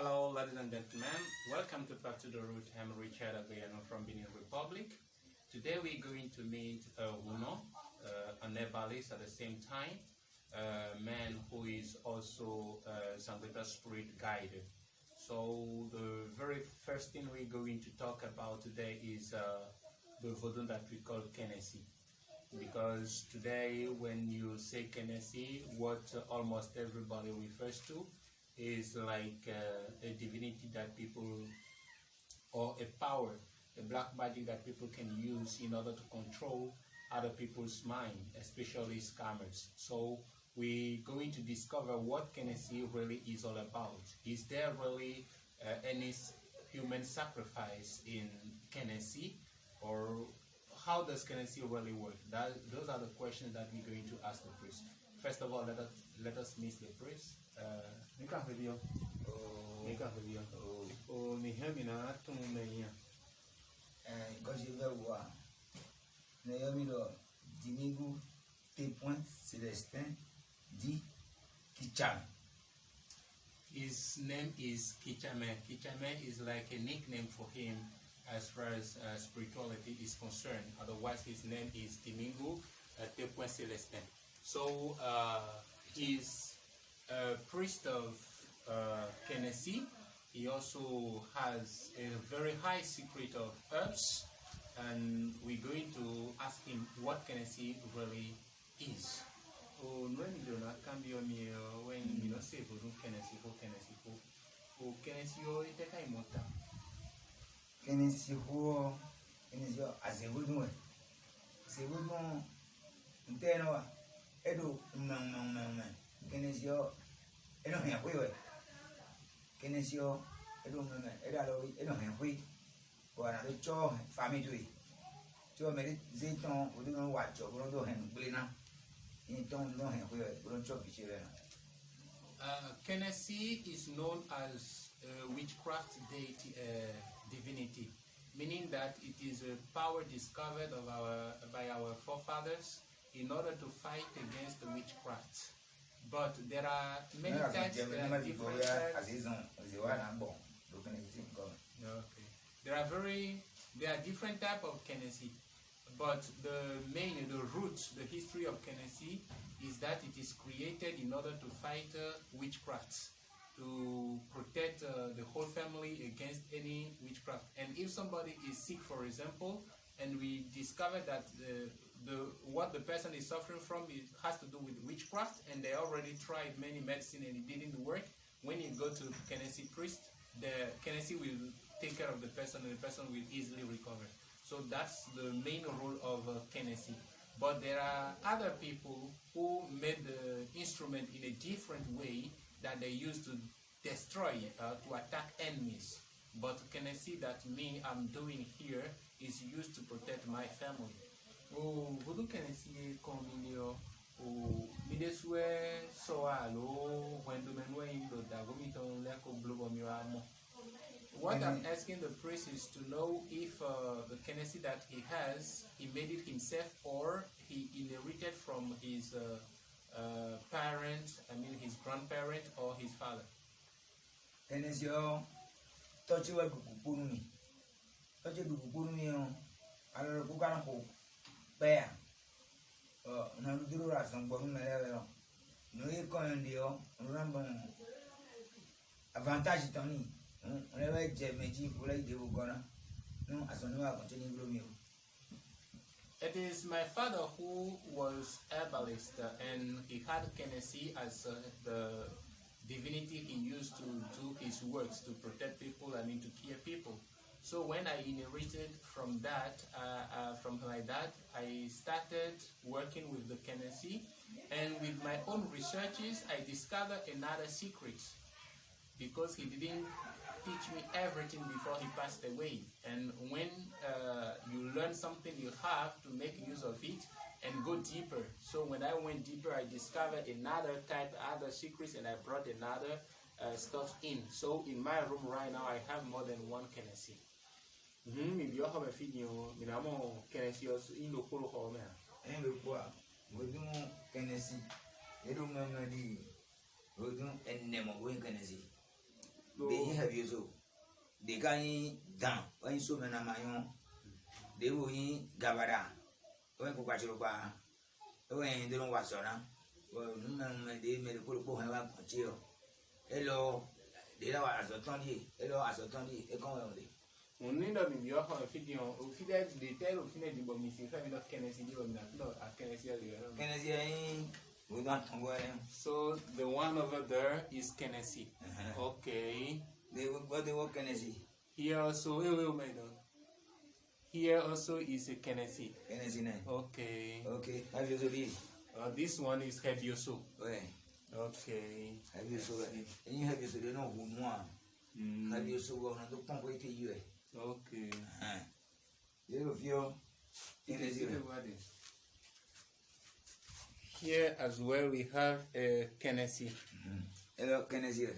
Hello, ladies and gentlemen. Welcome to Back to the Root. I'm Richard Agbayano from Benin Republic. Today we're going to meet Uno, an herbalist at the same time, a man who is also a Sangita spirit guide. So the very first thing we're going to talk about today is the Vodun that we call Kinninsi. Because today when you say Kinninsi, what almost everybody refers to is like a divinity that people, or a power, a black magic that people can use in order to control other people's mind, especially scammers. So we're going to discover what Kinninsi really is all about. Is there really any human sacrifice in Kinninsi, or how does Kinninsi really work? Those are the questions that we're going to ask the priest. First of all, let us meet the priest. Quand je vais voir, Naomi Dimigu T. Célestin dit Kicham. His name is Kichame. Kichame is like a nickname for him as far as spirituality is concerned. Otherwise, his name is Dimingu T. Celestin. So he's a priest of Kinninsi. He also has a very high secret of herbs, and we're going to ask him what Kinninsi really is. When you say Kinninsi Azevudun. Azevudun Ntenoa Edo Kinninsi Edo Henry. Kinninsi Edo Edo Henry. Or another cho family. Cho made Zayton, we don't watch or don't hand Blina. You don't know him, we don't chop each other. Kinninsi is known as witchcraft deity, divinity, meaning that it is a power discovered by our forefathers in order to fight against the witchcraft. But there are many types. There are different types of Kinninsi, but the roots, the history of Kinninsi is that it is created in order to fight witchcraft, to protect the whole family against any witchcraft. And if somebody is sick, for example, and we discover that what the person is suffering from has to do with witchcraft, and they already tried many medicine and it didn't work, when you go to Kinninsi priest, the Kinninsi will take care of the person and the person will easily recover. So that's the main role of Kinninsi. But there are other people who made the instrument in a different way that they use to destroy, to attack enemies. But Kinninsi that I'm doing here is used to protect my family. Vodun Kinninsi communio mideswe soalo when do menwe do dagomito leko globo miramo. What I'm asking the priest is to know if the Kinninsi that he has, he made it himself or he inherited from his parent, his grandparent or his father. Kinninsi touch you Gugupuni. Touch you Gugupuni, I don't know who bear. No, do some bone level. No, you can't deal. Remember advantage Tony. Whenever Jemiji Fulay they were gonna. No, as I know, I continue blooming. It is my father who was herbalist, and he had Kinninsi as the divinity he used to do his works to protect people, to cure people. So when I inherited from that, from my dad, I started working with the Kinninsi, and with my own researches, I discovered another secret, because he didn't teach me everything before he passed away. And when you learn something, you have to make use of it and go deeper. So when I went deeper, I discovered other secrets, and I brought another stuff in. So in my room right now, I have more than one Kinninsi. If you have a video, Kinninsi in the whole home. And we do Kinninsi. They don't know the Vodun and Nemo Kinninsi. They have you so. They can down when so many mayon. They will in Gavara. When Kukachuba. When they don't watch on. Well, they made a good boy have a chill. Hello. They don't as a Tony. Hello, as a Tony. A comedy. On need of your video, who feeds the tail of Kennedy, but missing having of Kennedy, no, at Kennedy. Kennedy, we don't go. So the one over there is Kennedy. Okay. They work Kennedy. Here also, here also is a Kennedy. Kennedy name. Okay. Okay. Have you read? This one is Hebioso. Okay. Have you so? And you have you so they know who one. Have you so well on the pump with you? Okay. Little few. Here as well we have a Kennedy. Hello, Kennedy.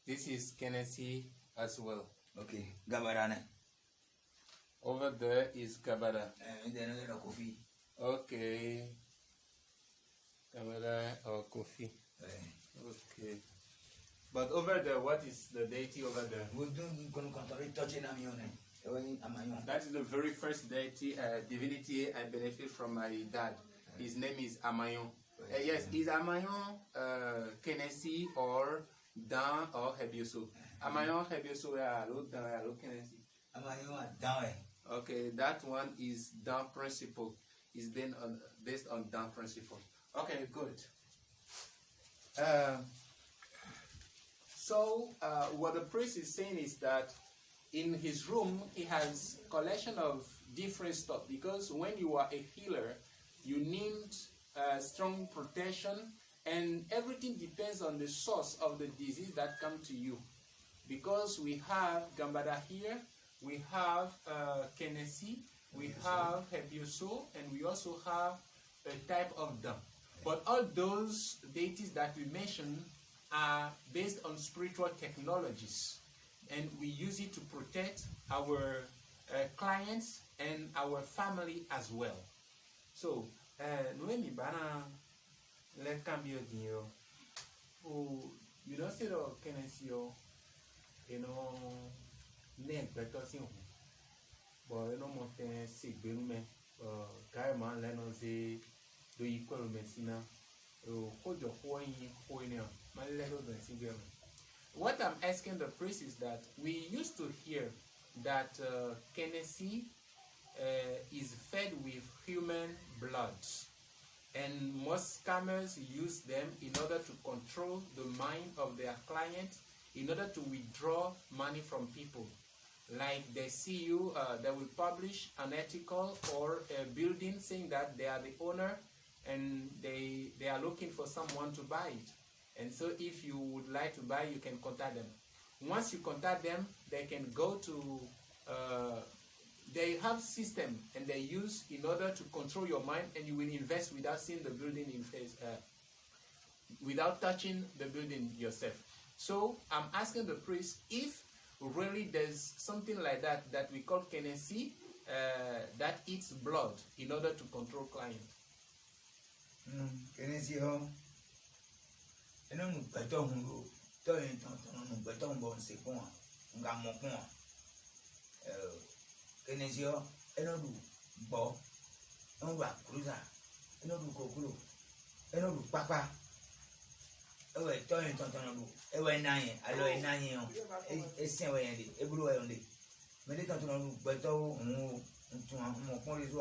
This is Kennedy as well. Okay. Gabarana. Over there is Gabada. And then another coffee. Okay. Gabada or coffee. Okay. But over there, what is the deity over there? That is the very first deity, divinity I benefit from my dad. His name is Amayon. Yes, is Amayon Kennedy or Dan or Hebioso? Amayon Hebioso, hello Kennedy. Amayon Dan. Okay, that one is Dan principle. It's based on Dan principle. Okay, good. So what the priest is saying is that in his room he has collection of different stuff, because when you are a healer you need strong protection, and everything depends on the source of the disease that come to you. Because we have Gambada here, we have Kennedy, we have Hebioso, and we also have a type of dam. But all those deities that we mentioned are based on spiritual technologies, and we use it to protect our clients and our family as well. So, Noemi bana le cambio dio. You know, say the Kennedy, you know, ne better thing. But you know, monte sigberume, carrément là nous c'est de equal medicina. What I'm asking the priest is that we used to hear that Kennedy is fed with human blood, and most scammers use them in order to control the mind of their client, in order to withdraw money from people. Like they see you, they will publish an article or a building saying that they are the owner, and they are looking for someone to buy it. And so if you would like to buy, you can contact them. Once you contact them, they can go to, they have system and they use in order to control your mind, and you will invest without seeing the building in face, without touching the building yourself. So I'm asking the priest if really there's something like that that we call Kennedy that eats blood in order to control clients. Kennedy home. And I'm better who don't better on say one. Gamon. Kennedy, and I do Bob, and Rock Cruiser, and I do Coculo, and I do Papa. Oh, I told you, I went 9, I know 9, it's 7, a blue only. Medical better to more police.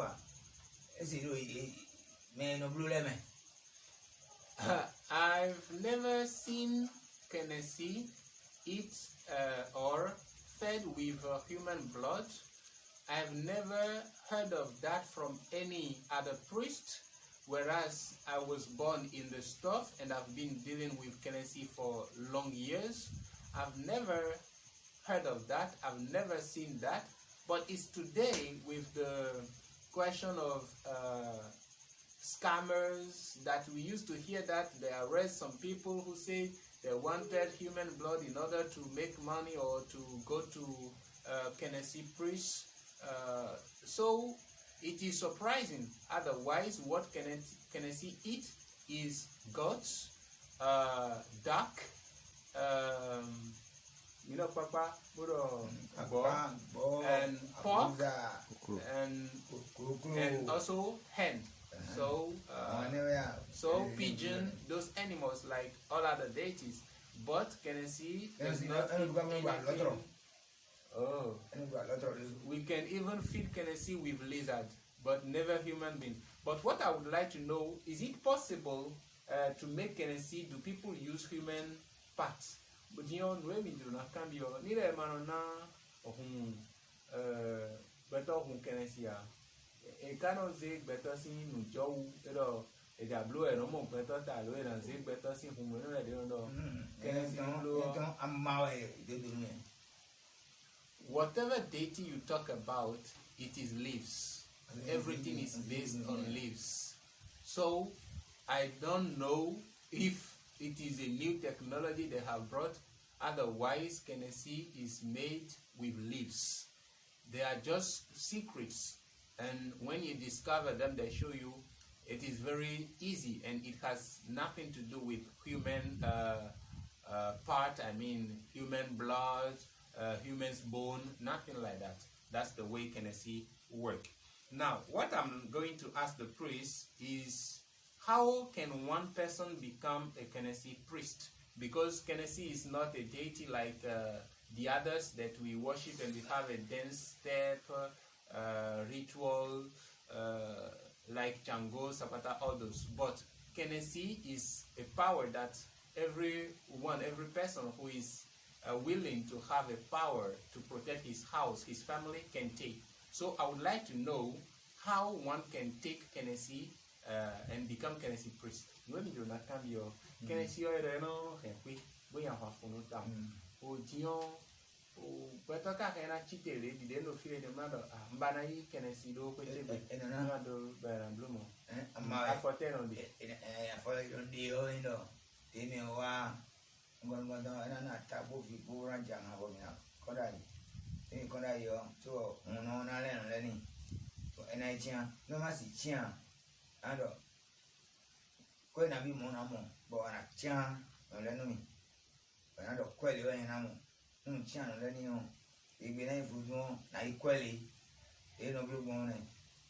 Is it man of blue lemon? I've never seen Kennedy eat or fed with human blood. I've never heard of that from any other priest, whereas I was born in the stuff and I've been dealing with Kennedy for long years. I've never heard of that. I've never seen that. But it's today with the question of scammers that we used to hear that they arrest some people who say they wanted human blood in order to make money or to go to Kennedy priests. So it is surprising. Otherwise, what Kennedy eat is goats, duck, papa, Agbo, and pork, Abuza, and Kukuru, also hen. So pigeon, those animals like all other deities. But Kenesi does not eat anything. Oh, we can even feed Kenesi with lizard, but never human being. But what I would like to know, is it possible to make Kenesi? Do people use human parts? But you know, we do not can be neither manona or better who Kenesi. A cannot say better seen no joe a blue and no better than and say better seen whom I don't know. Whatever deity you talk about, it is leaves. Everything is based on leaves. So I don't know if it is a new technology they have brought. Otherwise, Kenesi is made with leaves. They are just secrets. And when you discover them, they show you it is very easy, and it has nothing to do with human part. I mean, human blood, human's bone, nothing like that. That's the way Kenesi work. Now, what I'm going to ask the priest is, how can one person become a Kenesi priest? Because Kenesi is not a deity like the others that we worship, and we have a dance step, ritual, like Chango, Sapata, all those. But Kenesi is a power that every person who is willing to have a power to protect his house, his family, can take. So I would like to know how one can take Kenesi and become Kenesi priest. Kenesi better can cheat the day of fear the mother. Banai can I see do quick and another bloom. I for 10 on the for the Tinua, I'm going to go and not tap of the poor and young abomina. Kodai, any Kodayo, so no, Lenny. And I chan, no massy chan, and going to be monamo, but a chan, no lenny. But I don't quell you any animal. Channel, then you know, if you ain't food, I quality, they don't blue on it.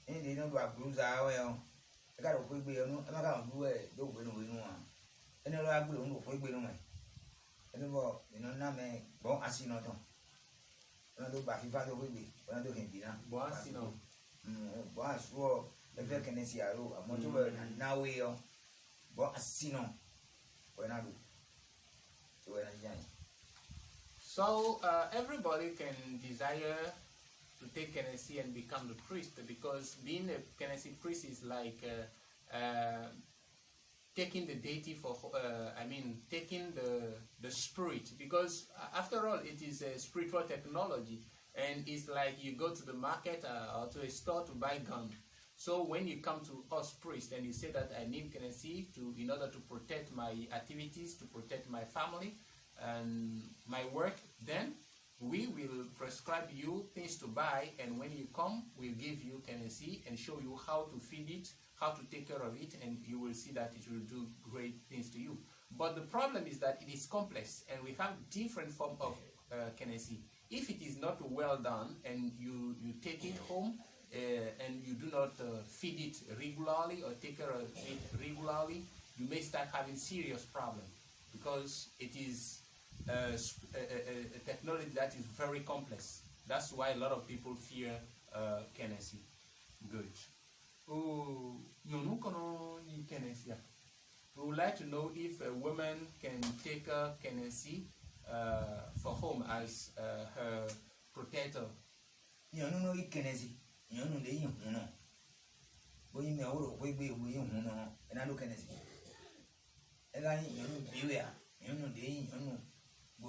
And they don't go up bruise. Well, I got a quick bill, I'm not going to do it, don't win one. And I will no quick bill. And the ball, you know, not me, bon, I see not on. I do back if I do with me, but I do him dinner. Boss, you know, boss, well, the very can see a row, I'm not over now. We are, but I see no when I do. So when I join. So everybody can desire to take Kenesi and become the priest, because being a Kenesi priest is like taking the deity for, taking the spirit, because after all, it is a spiritual technology, and it's like you go to the market or to a store to buy gun. So when you come to us priest and you say that I need Kenesi in order to protect my activities, to protect my family, and my work, then we will prescribe you things to buy, and when you come, we'll give you Kenesi and show you how to feed it, how to take care of it, and you will see that it will do great things to you. But the problem is that it is complex, and we have different forms of Kenesi. If it is not well done, and you take it home, and you do not feed it regularly or take care of it regularly, you may start having serious problems, because it is a technology that is very complex. That's why a lot of people fear Kenesi. Good. Oh, we would like to know if a woman can take Kenesi for home as her protector. You know, you Kenesi. You know, they you know. When you know, we know, and I look at it. And I know, they you know.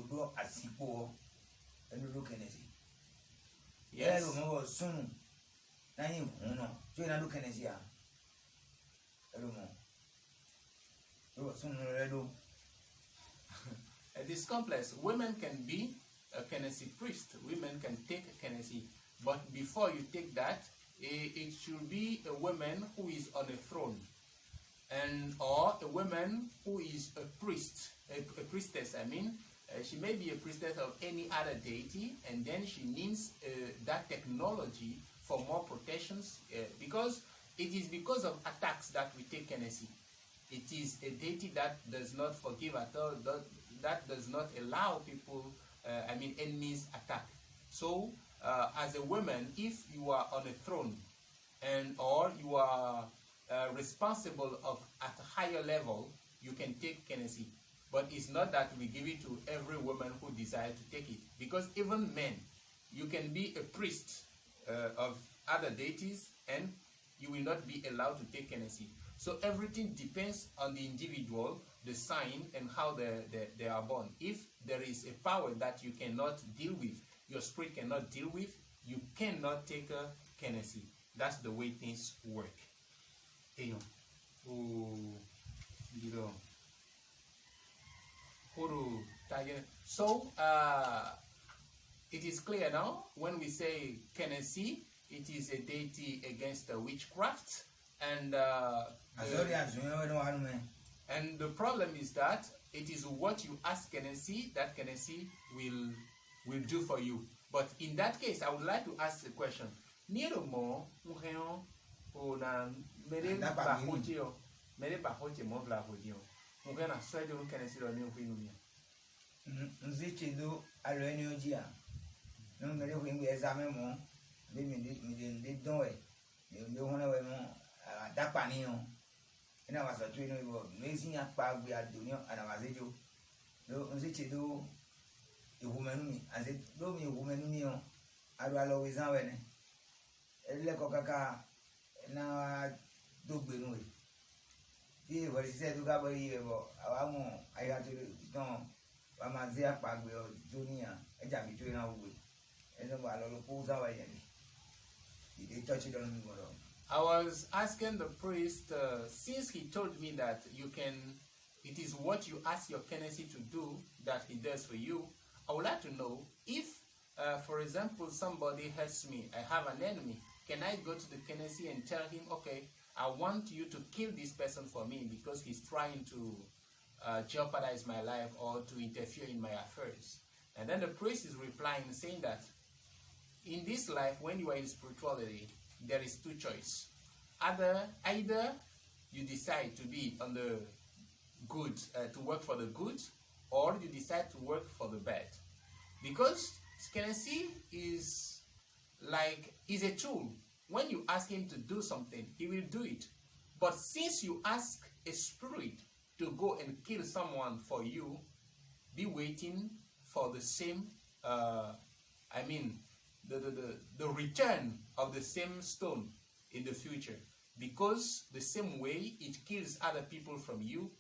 Go a sipo and look at it. Yes, I remember soon. I know, join a look at it. I don't know. You were soon already. It is complex. Women can be a Kenesi priest. Women can take a Kenesi. But before you take that, it should be a woman who is on a throne, or a woman who is a priest, a priestess, She may be a priestess of any other deity, and then she needs that technology for more protections, because it is because of attacks that we take Kenesi. It is a deity that does not forgive at all, that does not allow people, enemies attack. So, as a woman, if you are on a throne, or you are responsible at a higher level, you can take Kenesi. But it's not that we give it to every woman who desires to take it. Because even men, you can be a priest of other deities and you will not be allowed to take Kenesi. So everything depends on the individual, the sign, and how they are born. If there is a power that you cannot deal with, your spirit cannot deal with, you cannot take a Kenesi. That's the way things work. So, it is clear now, when we say Kenesi, it is a deity against witchcraft, and the problem is that it is what you ask Kenesi that Kenesi will do for you. But in that case, I would like to ask the question. Nzichido alwenyoji a no mere hu ngbe examen mo be mi don we me hona we mo adapa ni o ina wasa tu ino ibo mezi apa gbe adonio ana wazejo no nzichido ihumenu mi aze do mi ihumenu mi o adu alo we zan we ne ele ko kaka na do gbenu we bí ìwọ ṣiṣẹ́ tó gábọ̀ yìí rẹ̀ bọ̀ àwa mọ̀ àyíká tó tán wàá máa zé àpàgbé ọjọ́ níyàn ẹja mi tó iná gbogbo ẹni wà lọ́lọ́ kó sáwà yẹn ni ìdè tọ́jú lọ́nà mi gbọ́dọ̀. I was asking the priest, since he told me that it is what you ask your Kenesi to do that he does for you, I would like to know if, for example, somebody hurts me, I have an enemy, can I go to the Kenesi and tell him, okay, I want you to kill this person for me because he's trying to jeopardize my life or to interfere in my affairs. And then the priest is replying, saying that in this life, when you are in spirituality, there is two choices. Either you decide to be on the good, to work for the good, or you decide to work for the bad. Because Kenesi is a tool. When you ask him to do something, he will do it. But since you ask a spirit to go and kill someone for you, be waiting for the same, the return of the same stone in the future. Because the same way it kills other people from you,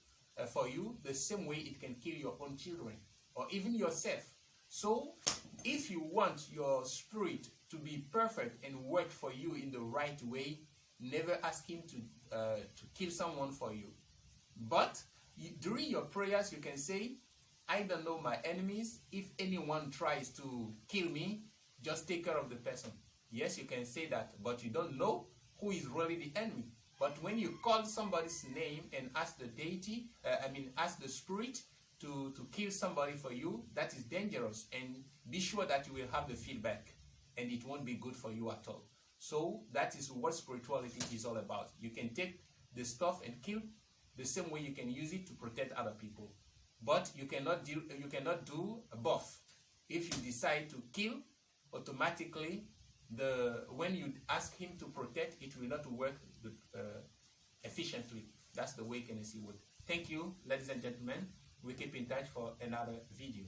for you, the same way it can kill your own children or even yourself. So, if you want your spirit to be perfect and work for you in the right way, never ask him to kill someone for you. But during your prayers, you can say, I don't know my enemies. If anyone tries to kill me, just take care of the person. Yes, you can say that, but you don't know who is really the enemy. But when you call somebody's name and ask the deity, ask the spirit to kill somebody for you, that is dangerous. And be sure that you will have the feedback. And it won't be good for you at all. So that is what spirituality is all about. You can take the stuff and kill the same way you can use it to protect other people. But you cannot do both. If you decide to kill, automatically when you ask him to protect, it will not work efficiently. That's the way Kenesi works. Thank you, ladies and gentlemen. We keep in touch for another video.